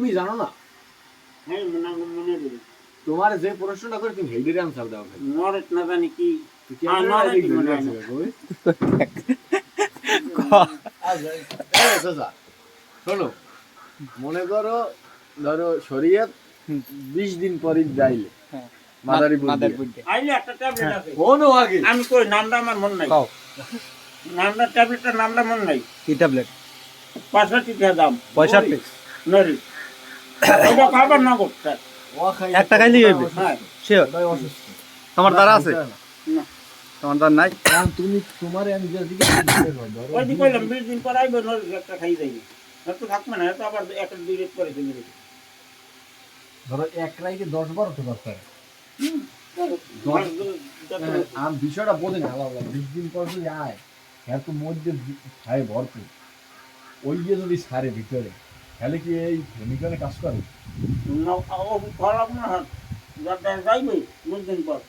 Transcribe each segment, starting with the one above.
তুমি জানো না? হ্যাঁ মনে নেই। তোমার যে প্রশ্নটা করে তুমি হেডির আনসার দাও ভাই। নরেট না জানি কি তুই কেমন নরেট মনে মনে আছে হয়। কই? চাচা শোনো, মনে করো ধরো শরীয়ত 20 দিন পরই যাইলে মাদারীপুর দিয়ে। আইলে একটা ট্যাবলেট আছে শোনো আগে, আমি কই নামটা আমার মন নাই কও নামটা ট্যাবলেটটার নামটা মন নাই কি ট্যাবলেট 65 টাকা দাম 65 নরি ওটা খাবার না করতে ও খাই একটা খাইলেই হইবে হ্যাঁ শিওর ভাই অসুস্থ। তোমার দ্বারা আছে না তোমার দ্বারা নাই কারণ তুমি তোমারে আমি যে দিকে ধরো ওই দি কইলাম 20 দিন পর আইবে নরি একটা খাই যাইবে তো থাকবে না তো আবার একটা দুই রেট করে চলে যাবে ধরো এক রাইকে 10-12 তো দরকার। আমি বিষয়টা বোঝে না আলাদা 20 দিন পর যদি আয় এর তো মধ্যে খায় ভরপুর ওই যে যদি সারে ভিতরে তাহলে কি এই কেমিক্যালে কাজ করে? না ও খারাপ না যাতে যাইবে 20 দিন পর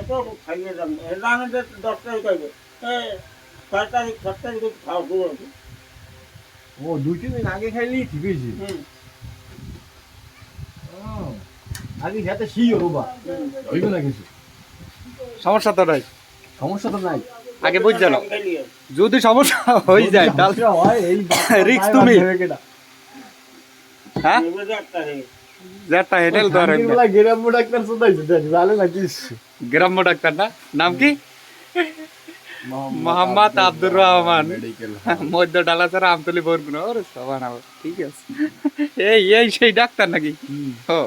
তো খাইয়ে যাবে এটা আমাদের 10 টাকা কইবে এই 6 তারিখ 7 তারিখ খাওয়া শুরু হবে ও 2-3 দিন আগে খাইলেই ঠিক হয়েছে। আগে খেতে শিও বাবা হইবে না কিছু, সমস্যা তো নাই সমস্যা তো নাই। আগে বুঝ জানো যদি সমস্যা হয়ে যায় তাহলে হয় এই রিস্ক তুমি হ্যাঁ যেটা হেডেল ধরে গ্রাম্য ডাক্তার শুধাইছে জানে না কি গ্রাম্য ডাক্তার না নাম কি মোহাম্মদ আব্দুর রহমান মধ্য ডালাচারা আমতলি বরগুনা ওরে সবান ঠিক আছে এই সেই ডাক্তার নাকি ও